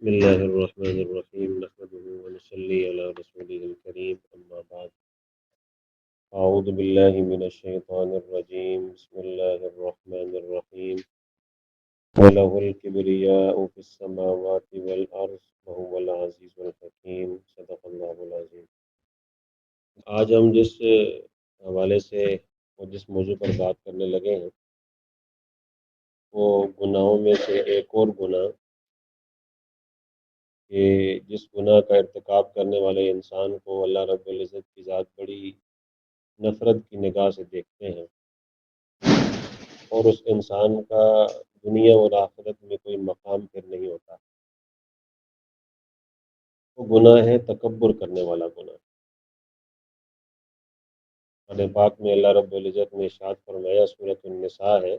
بسم الله الرحمن الرحيم نحمده ونصلي على رسوله الكريم أما بعد أعوذ بالله من الشيطان الرجيم بسم الله الرحمن الرحيم وله الكبرياء في السماوات والأرض وهو العزيز الحكيم صدق الله العظيم۔ آج ہم جس حوالے سے اور جس موضوع پر بات کرنے لگے ہیں وہ گناہوں میں سے ایک اور گناہ کہ جس گناہ کا ارتکاب کرنے والے انسان کو اللہ رب العزت کی ذات بڑی نفرت کی نگاہ سے دیکھتے ہیں اور اس انسان کا دنیا اور آخرت میں کوئی مقام پھر نہیں ہوتا۔ وہ گناہ ہے تکبر کرنے والا گناہ۔ قرآن پاک میں اللہ رب العزت نے ارشاد فرمایا، سورۃ النساء ہے،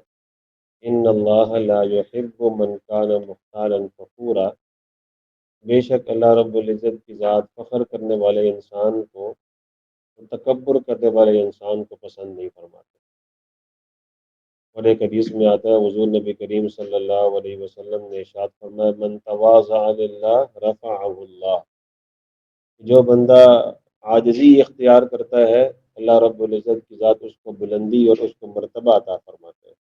ان اللہ لا يحب من کان مختالا فخورا، بے شک اللہ رب العزت کی ذات فخر کرنے والے انسان کو، تکبر کرنے والے انسان کو پسند نہیں فرماتے۔ اور ایک حدیث میں آتا ہے، حضور نبی کریم صلی اللہ علیہ وسلم نے ارشاد فرمایا، من تواضع للہ رفعہ اللہ، جو بندہ عاجزی اختیار کرتا ہے اللہ رب العزت کی ذات اس کو بلندی اور اس کو مرتبہ عطا فرماتا ہے،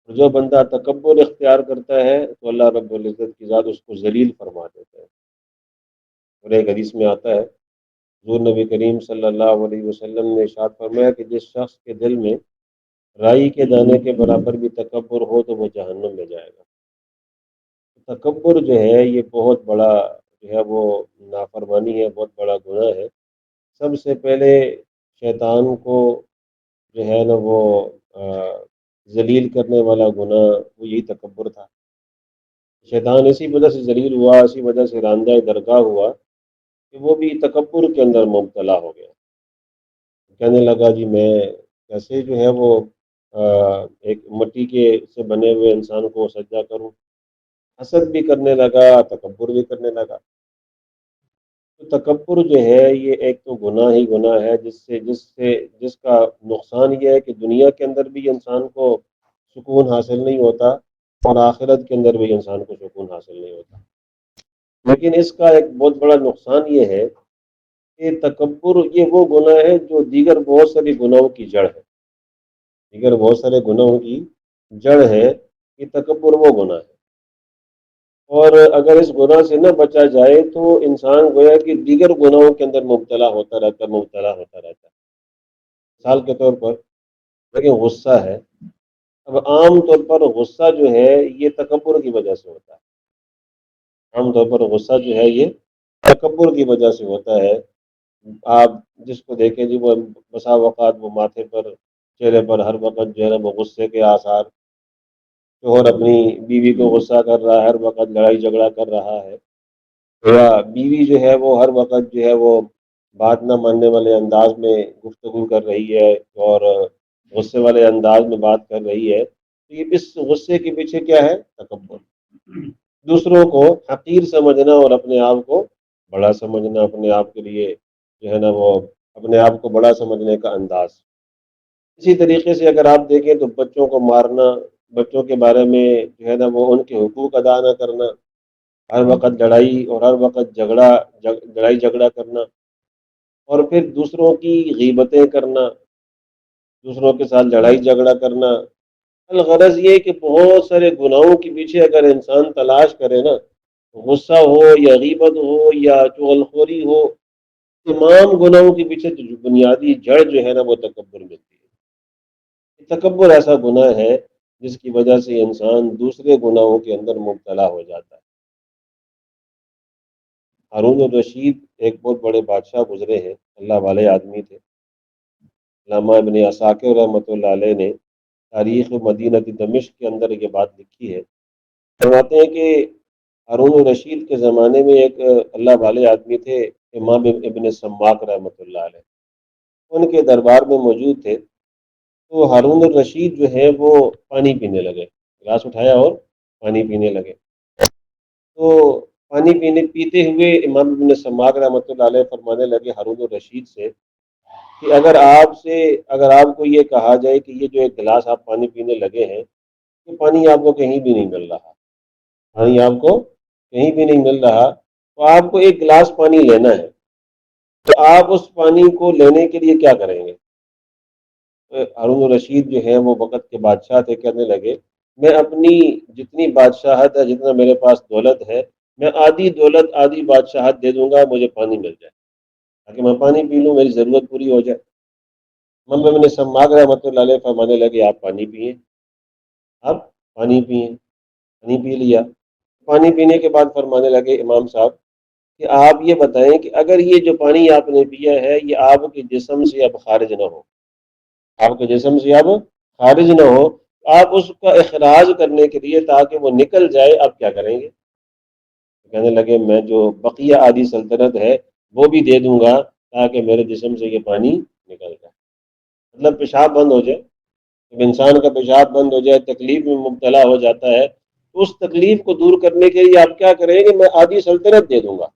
اور جو بندہ تکبر اختیار کرتا ہے تو اللہ رب العزت کی ذات اس کو ذلیل فرما دیتا ہے۔ اور ایک حدیث میں آتا ہے، حضور نبی کریم صلی اللہ علیہ وسلم نے ارشاد فرمایا کہ جس شخص کے دل میں رائی کے دانے کے برابر بھی تکبر ہو تو وہ جہنم میں جائے گا۔ تکبر جو ہے یہ بہت بڑا جو ہے وہ نافرمانی ہے، بہت بڑا گناہ ہے۔ سب سے پہلے شیطان کو جو ہے نا وہ ذلیل کرنے والا گناہ وہ یہی تکبر تھا۔ شیطان اسی وجہ سے ذلیل ہوا، اسی وجہ سے راندہ درگاہ ہوا کہ وہ بھی تکبر کے اندر مبتلا ہو گیا۔ کہنے لگا جی میں کیسے جو ہے وہ ایک مٹی کے سے بنے ہوئے انسان کو سجدہ کروں، حسد بھی کرنے لگا، تکبر بھی کرنے لگا۔ تو تکبر جو ہے یہ ایک تو گناہ ہی گناہ ہے، جس کا نقصان یہ ہے کہ دنیا کے اندر بھی انسان کو سکون حاصل نہیں ہوتا اور آخرت کے اندر بھی انسان کو سکون حاصل نہیں ہوتا۔ لیکن اس کا ایک بہت بڑا نقصان یہ ہے کہ تکبر یہ وہ گناہ ہے جو دیگر بہت ساری گناہوں کی جڑ ہے، دیگر بہت سارے گناہوں کی جڑ ہے کہ تکبر وہ گناہ ہے۔ اور اگر اس گناہ سے نہ بچا جائے تو انسان گویا کہ دیگر گناہوں کے اندر مبتلا ہوتا رہتا ہے۔ مثال کے طور پر لیکن غصہ ہے، اب عام طور پر غصہ جو ہے یہ تکبر کی وجہ سے ہوتا ہے۔ عام طور پر غصہ جو ہے یہ تکبر کی وجہ سے ہوتا ہے۔ آپ جس کو دیکھیں جی وہ بسا اوقات وہ ماتھے پر چہرے پر ہر وقت جو ہے نا وہ غصے کے آثار، شوہر اپنی بیوی کو غصہ کر رہا ہے، ہر وقت لڑائی جھگڑا کر رہا ہے، یا بیوی جو ہے وہ ہر وقت جو ہے وہ بات نہ ماننے والے انداز میں گفتگو کر رہی ہے اور غصے والے انداز میں بات کر رہی ہے، تو یہ اس غصے کے پیچھے کیا ہے؟ تکبر، دوسروں کو حقیر سمجھنا اور اپنے آپ کو بڑا سمجھنا، اپنے آپ کے لیے جو ہے نا وہ اپنے آپ کو بڑا سمجھنے کا انداز۔ اسی طریقے سے اگر آپ دیکھیں تو بچوں کو مارنا، بچوں کے بارے میں جو ہے نا وہ ان کے حقوق ادا نہ کرنا، ہر وقت لڑائی اور ہر وقت لڑائی جھگڑا کرنا، اور پھر دوسروں کی غیبتیں کرنا، دوسروں کے ساتھ لڑائی جھگڑا کرنا۔ الغرض یہ کہ بہت سارے گناہوں کے پیچھے اگر انسان تلاش کرے نا، غصہ ہو یا غیبت ہو یا چغلخوری ہو، تمام گناہوں کے پیچھے جو بنیادی جڑ جو ہے نا وہ تکبر ملتی ہے۔ تکبر ایسا گناہ ہے جس کی وجہ سے انسان دوسرے گناہوں کے اندر مبتلا ہو جاتا ہے۔ ہارون الرشید ایک بہت بڑے بادشاہ گزرے ہیں، اللہ والے آدمی تھے۔ علامہ ابن عساکر رحمۃ اللہ علیہ نے تاریخ مدینہ دمشق کے اندر یہ بات لکھی ہے، فرماتے ہیں کہ ہارون الرشید کے زمانے میں ایک اللہ والے آدمی تھے، امام ابن سماک رحمۃ اللہ علیہ، ان کے دربار میں موجود تھے۔ تو ہارون الرشید جو ہے وہ پانی پینے لگے، گلاس اٹھایا اور پانی پینے لگے۔ تو پانی پیتے ہوئے امام ابن سماک رحمۃ اللہ علیہ فرمانے لگے ہارون الرشید سے کہ اگر آپ کو یہ کہا جائے کہ یہ جو ایک گلاس آپ پانی پینے لگے ہیں، یہ پانی آپ کو کہیں بھی نہیں مل رہا، پانی آپ کو کہیں بھی نہیں مل رہا، تو آپ کو ایک گلاس پانی لینا ہے، تو آپ اس پانی کو لینے کے لیے کیا کریں گے؟ ہارون الرشید جو ہے وہ وقت کے بادشاہ تھے، کہنے لگے میں اپنی جتنی بادشاہت ہے، جتنا میرے پاس دولت ہے، میں آدھی دولت آدھی بادشاہت دے دوں گا، مجھے پانی مل جائے تاکہ میں پانی پی لوں، میری ضرورت پوری ہو جائے۔ امام ابن سماک رحمۃ اللہ علیہ فرمانے لگے آپ پانی پئیں، آپ پانی پئیں، پانی پی لیا۔ پانی پینے کے بعد فرمانے لگے امام صاحب کہ آپ یہ بتائیں کہ اگر یہ جو پانی آپ نے پیا ہے یہ آپ کے جسم سے اب خارج نہ ہو، آپ کے جسم سے اب خارج نہ ہو، آپ اس کا اخراج کرنے کے لیے تاکہ وہ نکل جائے، آپ کیا کریں گے؟ کہنے لگے میں جو بقیہ آدھی سلطنت ہے وہ بھی دے دوں گا تاکہ میرے جسم سے یہ پانی نکل جائے، مطلب پیشاب بند ہو جائے۔ جب انسان کا پیشاب بند ہو جائے، تکلیف میں مبتلا ہو جاتا ہے، تو اس تکلیف کو دور کرنے کے لیے آپ کیا کریں گے؟ میں آدھی سلطنت دے دوں گا۔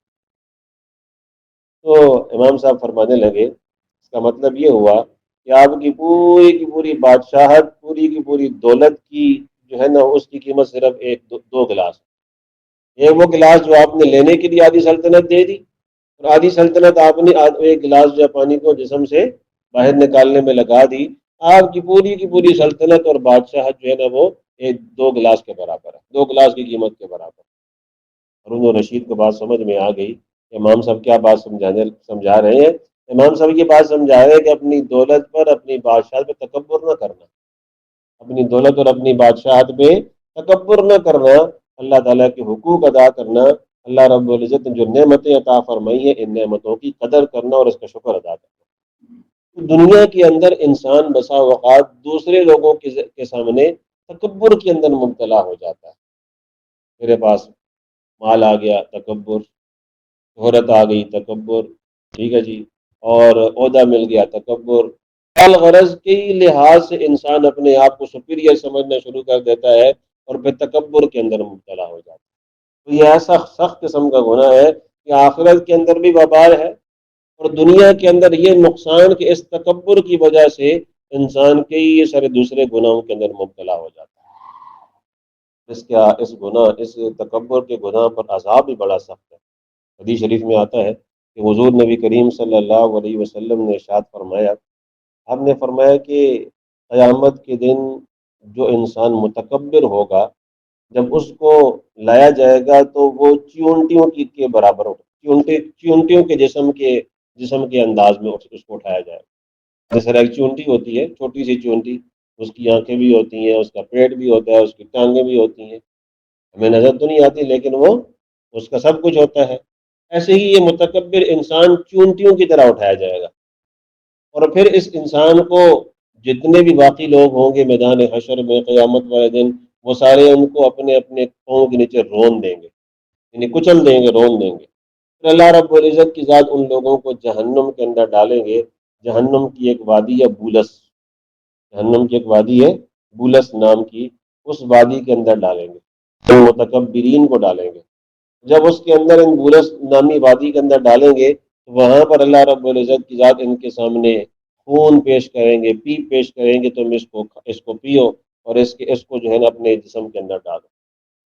تو امام صاحب فرمانے لگے اس کا مطلب یہ ہوا کہ آپ کی پوری بادشاہت، پوری کی پوری دولت کی جو ہے نا اس کی قیمت صرف ایک دو گلاس ہے۔ ایک وہ گلاس جو آپ نے لینے کے لیے آدھی سلطنت دے دی، اور آدھی سلطنت آپ نے ایک گلاس جو ہے پانی کو جسم سے باہر نکالنے میں لگا دی۔ آپ کی پوری سلطنت اور بادشاہت جو ہے نا وہ ایک دو گلاس کے برابر ہے، دو گلاس کی قیمت کے برابر۔ ہارون الرشید کو بات سمجھ میں آ گئی کہ امام صاحب کیا بات سمجھا رہے ہیں۔ امام صاحب یہ بات سمجھا رہے ہیں کہ اپنی دولت پر، اپنی بادشاہت پہ تکبر نہ کرنا، اپنی دولت اور اپنی بادشاہت پہ تکبر نہ کرنا، اللہ تعالیٰ کے حقوق ادا کرنا، اللہ رب العزت نے جو نعمتیں عطا فرمائی ہیں ان نعمتوں کی قدر کرنا اور اس کا شکر ادا کرنا۔ دنیا کے اندر انسان بسا اوقات دوسرے لوگوں کے سامنے تکبر کے اندر مبتلا ہو جاتا ہے۔ میرے پاس مال آ گیا، تکبر، شہرت آ گئی، تکبر، ٹھیک ہے جی، اور عہدہ مل گیا، تکبر، الغرض کے لحاظ سے انسان اپنے آپ کو سپیریئر سمجھنا شروع کر دیتا ہے اور پھر تکبر کے اندر مبتلا ہو جاتا ہے۔ تو یہ ایسا سخت قسم کا گناہ ہے کہ آخرت کے اندر بھی وبال ہے، اور دنیا کے اندر یہ نقصان کہ اس تکبر کی وجہ سے انسان کئی سارے دوسرے گناہوں کے اندر مبتلا ہو جاتا ہے۔ اس تکبر کے گناہ پر عذاب بھی بڑا سخت ہے۔ حدیث شریف میں آتا ہے کہ حضور نبی کریم صلی اللہ علیہ وسلم نے ارشاد فرمایا، آپ نے فرمایا کہ قیامت کے دن جو انسان متکبر ہوگا، جب اس کو لایا جائے گا تو وہ چیونٹیوں کے برابر ہوگا، چیونٹیوں کے جسم کے انداز میں اس کو اٹھایا جائے گا۔ جیسے ایک چیونٹی ہوتی ہے، چھوٹی سی چیونٹی، اس کی آنکھیں بھی ہوتی ہیں، اس کا پیٹ بھی ہوتا ہے، اس کی ٹانگیں بھی ہوتی ہیں، ہمیں نظر تو نہیں آتی لیکن وہ اس کا سب کچھ ہوتا ہے۔ ایسے ہی یہ متکبر انسان چونٹیوں کی طرح اٹھایا جائے گا، اور پھر اس انسان کو جتنے بھی باقی لوگ ہوں گے میدان حشر میں قیامت والے دن، وہ سارے ان کو اپنے اپنے پاؤں کے نیچے رون دیں گے، یعنی کچل دیں گے، رون دیں گے۔ پھر اللہ رب العزت کی ذات ان لوگوں کو جہنم کے اندر ڈالیں گے۔ جہنم کی ایک وادی ہے بولس، جہنم کی ایک وادی ہے بولس نام کی، اس وادی کے اندر ڈالیں گے، متکبرین کو ڈالیں گے۔ جب اس کے اندر ان بولس نامی وادی کے اندر ڈالیں گے تو وہاں پر اللہ رب العزت کی ذات ان کے سامنے خون پیش کریں گے، پیپ پیش کریں گے، تم اس کو پیو اور اس کو جو ہے نا اپنے جسم کے اندر ڈالو۔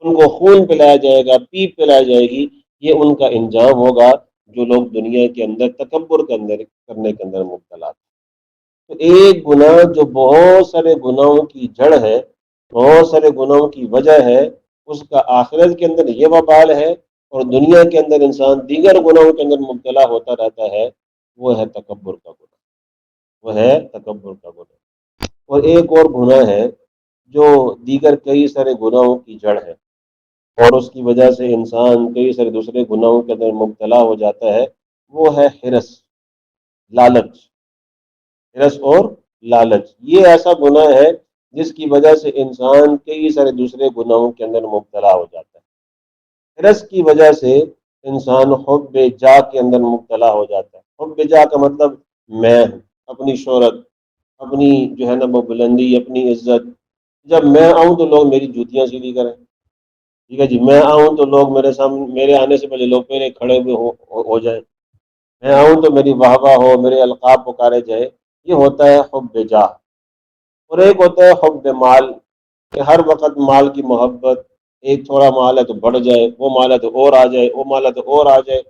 ان کو خون پلایا جائے گا، پیپ پلائی جائے گی۔ یہ ان کا انجام ہوگا جو لوگ دنیا کے اندر تکبر کرنے کے اندر مبتلا تھے۔ تو ایک گناہ جو بہت سارے گناہوں کی جڑ ہے، بہت سارے گناہوں کی وجہ ہے، اس کا آخرت کے اندر یہ وبال ہے، اور دنیا کے اندر انسان دیگر گناہوں کے اندر مبتلا ہوتا رہتا ہے، وہ ہے تکبر کا گناہ، وہ ہے تکبر کا گناہ۔ اور ایک اور گناہ ہے جو دیگر کئی سارے گناہوں کی جڑ ہے، اور اس کی وجہ سے انسان کئی سارے دوسرے گناہوں کے اندر مبتلا ہو جاتا ہے، وہ ہے حرص، لالچ۔ حرص اور لالچ یہ ایسا گناہ ہے جس کی وجہ سے انسان کئی سارے دوسرے گناہوں کے اندر مبتلا ہو جاتا ہے۔ حرص کی وجہ سے انسان حب جاہ کے اندر مبتلا ہو جاتا ہے۔ حب جاہ کا مطلب میں ہوں، اپنی شہرت، اپنی جو ہے نا وہ بلندی، اپنی عزت۔ جب میں آؤں تو لوگ میری جوتیاں سیدھی کریں، ٹھیک ہے جی، میں آؤں تو لوگ میرے سامنے، میرے آنے سے پہلے لوگ پہلے کھڑے ہوئے ہو جائیں، میں آؤں تو میری واہ واہ ہو، میرے القاب پکارے جائے۔ یہ ہوتا ہے حب جاہ۔ اور ایک ہوتا ہے حب مال، کہ ہر وقت مال کی محبت، ایک تھوڑا مال ہے تو بڑھ جائے، وہ مال ہے تو اور آ جائے، وہ مال ہے تو اور آ جائے۔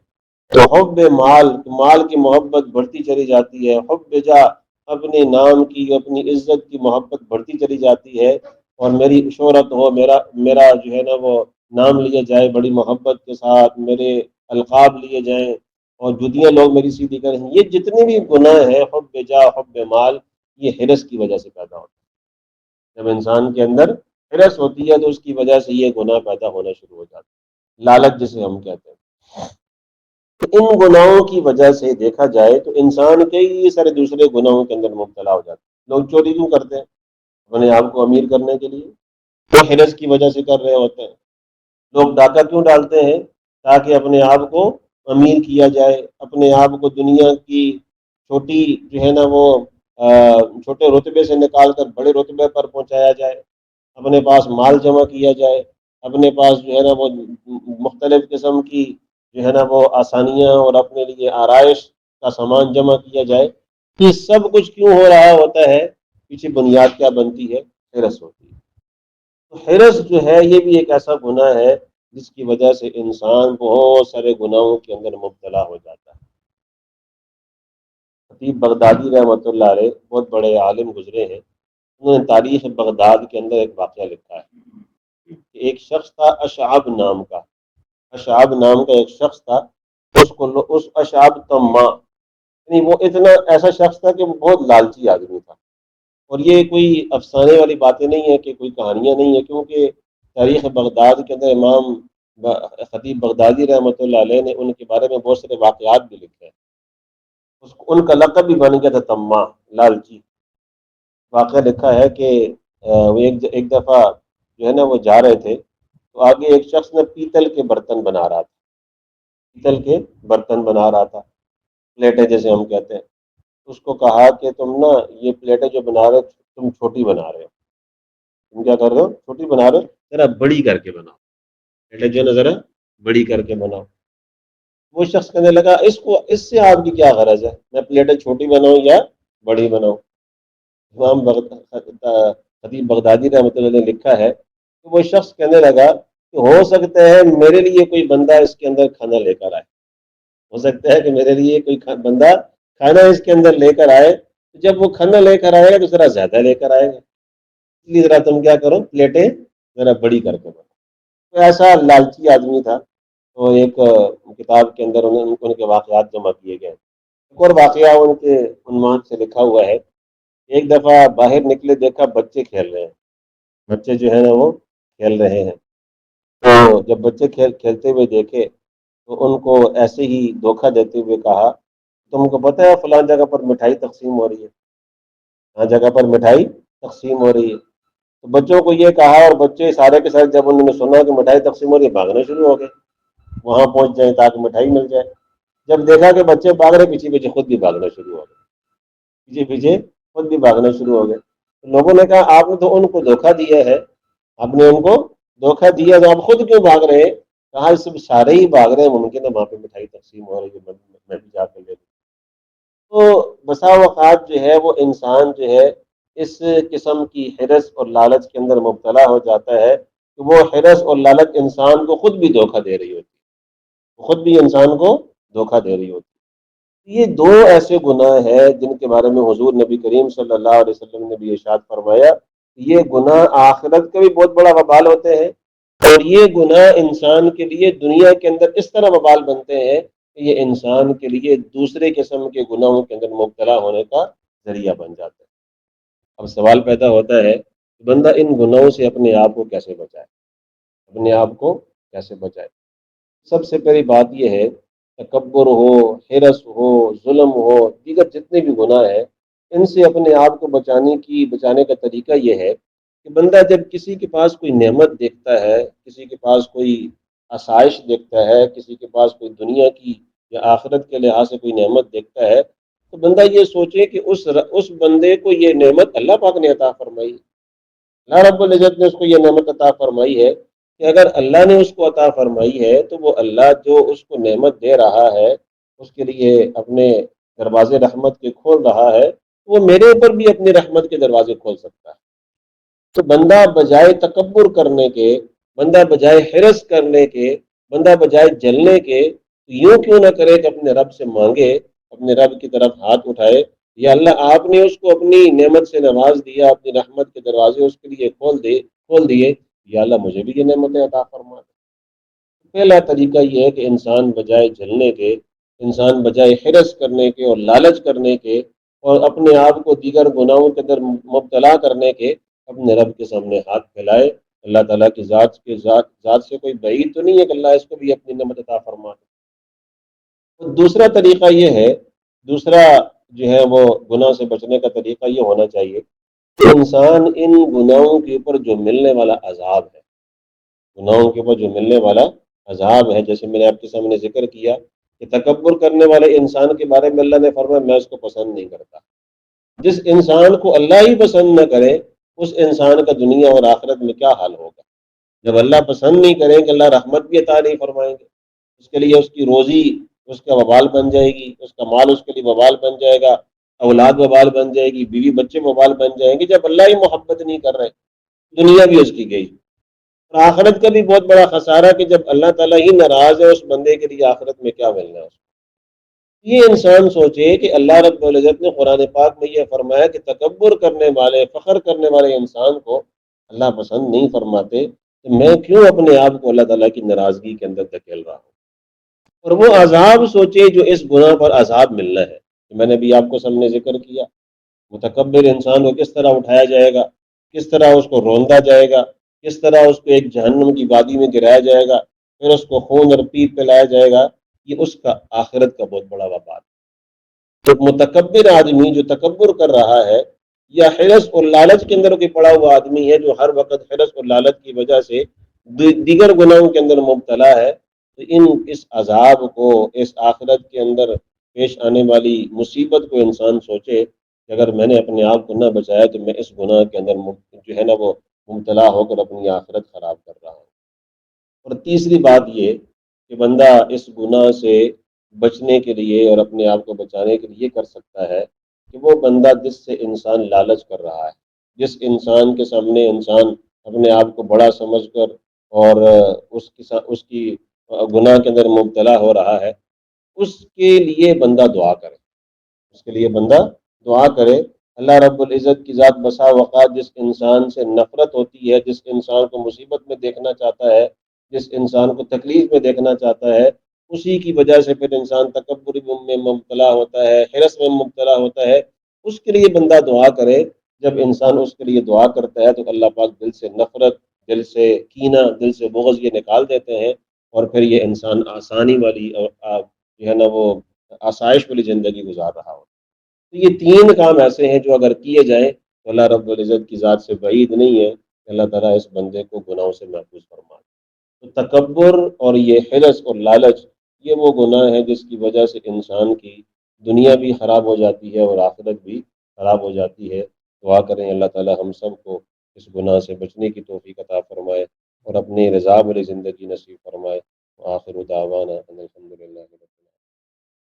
تو حب مال، مال کی محبت بڑھتی چلی جاتی ہے، حب جا، اپنے نام کی اپنی عزت کی محبت بڑھتی چلی جاتی ہے، اور میری شہرت ہو، میرا میرا جو ہے نا وہ نام لیا جائے بڑی محبت کے ساتھ، میرے القاب لیے جائیں، اور جدیاں لوگ میری سیدھی کریں۔ یہ جتنے بھی گناہ ہیں حب جا حب مال، یہ حرص کی وجہ سے پیدا ہوتا ہے۔ جب انسان کے اندر حرص ہوتی ہے تو اس کی وجہ سے یہ گناہ پیدا ہونا شروع ہو جاتا ہے، لالچ جسے ہم کہتے ہیں۔ تو ان گناہوں کی وجہ سے دیکھا جائے تو انسان کئی سارے دوسرے گناہوں کے اندر مبتلا ہو جاتا ہے۔ لوگ چوری کیوں کرتے ہیں؟ اپنے آپ کو امیر کرنے کے لیے، وہ حرص کی وجہ سے کر رہے ہوتے ہیں۔ لوگ ڈاکہ کیوں ڈالتے ہیں؟ تاکہ اپنے آپ کو امیر کیا جائے، اپنے آپ کو دنیا کی چھوٹی جو ہے نا وہ چھوٹے رتبے سے نکال کر بڑے رتبے پر پہنچایا جائے، اپنے پاس مال جمع کیا جائے، اپنے پاس جو ہے نا وہ مختلف قسم کی جو ہے نا وہ آسانیاں اور اپنے لیے آرائش کا سامان جمع کیا جائے۔ یہ سب کچھ کیوں ہو رہا ہوتا ہے؟ پیچھے بنیاد کیا بنتی ہے؟ حرص ہوتی ہے۔ تو حرص جو ہے یہ بھی ایک ایسا گناہ ہے جس کی وجہ سے انسان بہت سارے گناہوں کے اندر مبتلا ہو جاتا ہے۔ خطیب بغدادی رحمۃ اللہ علیہ بہت بڑے عالم گزرے ہیں، انہوں نے تاریخ بغداد کے اندر ایک واقعہ لکھا ہے کہ ایک شخص تھا اشعب نام کا، اشعب نام کا ایک شخص تھا، اس اشعب تما، یعنی وہ اتنا ایسا شخص تھا کہ وہ بہت لالچی آدمی تھا۔ اور یہ کوئی افسانے والی باتیں نہیں ہے، کہ کوئی کہانیاں نہیں ہے، کیونکہ تاریخ بغداد کے اندر امام خطیب بغدادی رحمۃ اللہ علیہ نے ان کے بارے میں بہت سارے واقعات بھی لکھے ہیں۔ ان کا لقب بھی بن گیا تھا تما، لالچی۔ واقعہ لکھا ہے کہ وہ ایک دفعہ جو ہے نا وہ جا رہے تھے، تو آگے ایک شخص نے پیتل کے برتن بنا رہا تھا، پیتل کے برتن بنا رہا تھا، پلیٹیں جیسے ہم کہتے ہیں۔ اس کو کہا کہ تم نا یہ پلیٹیں جو بنا رہے ہو تم چھوٹی بنا رہے ہو، تم کیا کر رہے ہو؟ چھوٹی بنا رہے ہو، ذرا بڑی کر کے بناؤ، پلیٹیں جو ہے نا ذرا بڑی کر کے بناؤ۔ وہ شخص کہنے لگا اس سے آپ کی کیا غرض ہے، میں پلیٹیں چھوٹی بناؤں یا بڑی بناؤں؟ امام خطیب بغدادی رحمۃ اللہ نے لکھا ہے کہ وہ شخص کہنے لگا کہ ہو سکتا ہے میرے لیے کوئی بندہ اس کے اندر کھانا لے کر آئے، ہو سکتا ہے کہ میرے لیے کوئی بندہ کھانا اس کے اندر لے کر آئے، تو جب وہ کھانا لے کر آئے گا تو ذرا زیادہ لے کر آئے گا، اس لیے ذرا تم کیا کرو، پلیٹیں ذرا بڑی کر کے بنو۔ تو ایسا لالچی آدمی تھا۔ تو ایک کتاب کے اندر ان کے واقعات جمع کیے گئے۔ ایک اور واقعہ ان کے عنوان سے لکھا ہوا ہے، ایک دفعہ باہر نکلے، دیکھا بچے کھیل رہے ہیں، بچے جو ہے نا وہ کھیل رہے ہیں۔ تو جب بچے کھیلتے ہوئے دیکھے تو ان کو ایسے ہی دھوکہ دیتے ہوئے کہا، تم کو پتہ ہے فلاں جگہ پر مٹھائی تقسیم ہو رہی ہے، فلاں جگہ پر مٹھائی تقسیم ہو رہی ہے۔ تو بچوں کو یہ کہا، اور بچے سارے کے ساتھ جب انہوں نے سنا کہ مٹھائی تقسیم ہو رہی ہے بھاگنا شروع ہو گئے، وہاں پہنچ جائیں تاکہ مٹھائی مل جائے۔ جب دیکھا کہ بچے بھاگ رہے، پیچھے پیچھے خود بھی بھاگنا شروع ہو گئے، پیچھے پیچھے خود بھی بھاگنا شروع ہو گئے۔ لوگوں نے کہا آپ نے تو ان کو دھوکہ دیا ہے، آپ نے ان کو دھوکہ دیا، تو آپ خود کیوں بھاگ رہے ہیں؟ کہا اس سے سارے ہی بھاگ رہے ہیں، ممکن ہے وہاں پہ مٹھائی تقسیم ہو رہی ہے، میں بھی جا کے لے لوں۔ تو بسا اوقات جو ہے وہ انسان جو ہے اس قسم کی حرص اور لالچ کے اندر مبتلا ہو جاتا ہے کہ وہ حرص اور لالچ انسان کو خود بھی دھوکہ دے رہی ہوتی ہے، خود بھی انسان کو دھوکہ دے رہی ہوتی ہے۔ یہ دو ایسے گناہ ہیں جن کے بارے میں حضور نبی کریم صلی اللہ علیہ وسلم نے بھی ارشاد فرمایا، یہ گناہ آخرت کا بھی بہت بڑا وبال ہوتے ہیں، اور یہ گناہ انسان کے لیے دنیا کے اندر اس طرح وبال بنتے ہیں کہ یہ انسان کے لیے دوسرے قسم کے گناہوں کے اندر مبتلا ہونے کا ذریعہ بن جاتا ہے۔ اب سوال پیدا ہوتا ہے کہ بندہ ان گناہوں سے اپنے آپ کو کیسے بچائے، اپنے آپ کو کیسے بچائے؟ سب سے پہلی بات یہ ہے، تکبر ہو، حرص ہو، ظلم ہو، دیگر جتنے بھی گناہ ہیں، ان سے اپنے آپ کو بچانے کا طریقہ یہ ہے کہ بندہ جب کسی کے پاس کوئی نعمت دیکھتا ہے، کسی کے پاس کوئی آسائش دیکھتا ہے، کسی کے پاس کوئی دنیا کی یا آخرت کے لحاظ سے کوئی نعمت دیکھتا ہے، تو بندہ یہ سوچے کہ اس بندے کو یہ نعمت اللہ پاک نے عطا فرمائی، اللہ رب العزت نے اس کو یہ نعمت عطا فرمائی ہے، کہ اگر اللہ نے اس کو عطا فرمائی ہے تو وہ اللہ جو اس کو نعمت دے رہا ہے، اس کے لیے اپنے دروازے رحمت کے کھول رہا ہے، وہ میرے اوپر بھی اپنے رحمت کے دروازے کھول سکتا ہے۔ تو بندہ بجائے تکبر کرنے کے، بندہ بجائے حرص کرنے کے، بندہ بجائے جلنے کے یوں کیوں نہ کرے کہ اپنے رب سے مانگے، اپنے رب کی طرف ہاتھ اٹھائے، یا اللہ آپ نے اس کو اپنی نعمت سے نواز دیا، اپنی رحمت کے دروازے اس کے لیے کھول دیے، یا اللہ مجھے بھی یہ نعمتیں عطا فرما دے۔ پہلا طریقہ یہ ہے کہ انسان بجائے جلنے کے، انسان بجائے حرص کرنے کے اور لالچ کرنے کے اور اپنے آپ کو دیگر گناہوں کے اندر مبتلا کرنے کے، اپنے رب کے سامنے ہاتھ پھیلائے۔ اللہ تعالیٰ کی ذات سے کوئی بعید تو نہیں ہے کہ اللہ اس کو بھی اپنی نعمت عطا فرما دے۔ تو دوسرا طریقہ یہ ہے، دوسرا جو ہے وہ گناہ سے بچنے کا طریقہ یہ ہونا چاہیے کہ انسان ان گناہوں کے اوپر جو ملنے والا عذاب ہے، گناہوں کے اوپر جو ملنے والا عذاب ہے، جیسے میں نے آپ کے سامنے ذکر کیا کہ تکبر کرنے والے انسان کے بارے میں اللہ نے فرمایا میں اس کو پسند نہیں کرتا۔ جس انسان کو اللہ ہی پسند نہ کرے، اس انسان کا دنیا اور آخرت میں کیا حال ہوگا؟ جب اللہ پسند نہیں کریں کہ اللہ رحمت بھی عطا نہیں فرمائیں گے، اس کے لیے اس کی روزی اس کا وبال بن جائے گی، اس کا مال اس کے لیے وبال بن جائے گا، اولاد وبال بن جائے گی، بیوی بچے وبال بن جائیں گے۔ جب اللہ ہی محبت نہیں کر رہے، دنیا بھی اس کی گئی، اور آخرت کا بھی بہت بڑا خسارہ کہ جب اللہ تعالیٰ ہی ناراض ہے اس بندے کے لیے، آخرت میں کیا ملنا ہے اس کو۔ یہ انسان سوچے کہ اللہ رب العزت نے قرآن پاک میں یہ فرمایا کہ تکبر کرنے والے، فخر کرنے والے انسان کو اللہ پسند نہیں فرماتے، تو میں کیوں اپنے آپ کو اللہ تعالیٰ کی ناراضگی کے اندر دھکیل رہا ہوں؟ اور وہ عذاب سوچے جو اس گناہ پر عذاب ملنا ہے، کہ میں نے بھی آپ کو سامنے ذکر کیا، متکبر انسان کو کس طرح اٹھایا جائے گا، کس طرح اس کو روندا جائے گا، کس طرح اس کو ایک جہنم کی وادی میں گرایا جائے گا، پھر اس کو خون اور پیپ پلایا جائے گا۔ یہ اس کا آخرت کا بہت بڑا وبال۔ تو متکبر آدمی جو تکبر کر رہا ہے، یا حرص اور لالچ کے اندر کوئی پڑا ہوا آدمی ہے جو ہر وقت حرص اور لالچ کی وجہ سے دیگر گناہوں کے اندر مبتلا ہے، تو اس عذاب کو، اس آخرت کے اندر پیش آنے والی مصیبت کو انسان سوچے کہ اگر میں نے اپنے آپ کو نہ بچایا تو میں اس گناہ کے اندر جو ہے نا وہ مبتلا ہو کر اپنی آخرت خراب کر رہا ہوں۔ اور تیسری بات یہ کہ بندہ اس گناہ سے بچنے کے لیے اور اپنے آپ کو بچانے کے لیے کر سکتا ہے کہ وہ بندہ جس سے انسان لالچ کر رہا ہے، جس انسان کے سامنے انسان اپنے آپ کو بڑا سمجھ کر اور اس کی گناہ کے اندر مبتلا ہو رہا ہے، اس کے لیے بندہ دعا کرے، اس کے لیے بندہ دعا کرے۔ اللہ رب العزت کی ذات بسا اوقات جس انسان سے نفرت ہوتی ہے، جس انسان کو مصیبت میں دیکھنا چاہتا ہے، جس انسان کو تکلیف میں دیکھنا چاہتا ہے، اسی کی وجہ سے پھر انسان تکبر میں مبتلا ہوتا ہے، حرص میں مبتلا ہوتا ہے۔ اس کے لیے بندہ دعا کرے۔ جب انسان اس کے لیے دعا کرتا ہے تو اللہ پاک دل سے نفرت، دل سے کینہ، دل سے بغض یہ نکال دیتے ہیں، اور پھر یہ انسان آسانی والی اور جو ہے نا وہ آسائش والی زندگی گزار رہا ہو۔ تو یہ تین کام ایسے ہیں جو اگر کیے جائیں تو اللہ رب العزت کی ذات سے بعید نہیں ہے کہ اللہ تعالیٰ اس بندے کو گناہوں سے محفوظ فرما دے۔ تو تکبر اور یہ حرص اور لالچ، یہ وہ گناہ ہے جس کی وجہ سے انسان کی دنیا بھی خراب ہو جاتی ہے اور آخرت بھی خراب ہو جاتی ہے۔ دعا کریں اللہ تعالیٰ ہم سب کو اس گناہ سے بچنے کی توفیق عطا فرمائے اور اپنی رضا والی زندگی نصیب فرمائے۔ آخر دعوانا ان الحمد للہ۔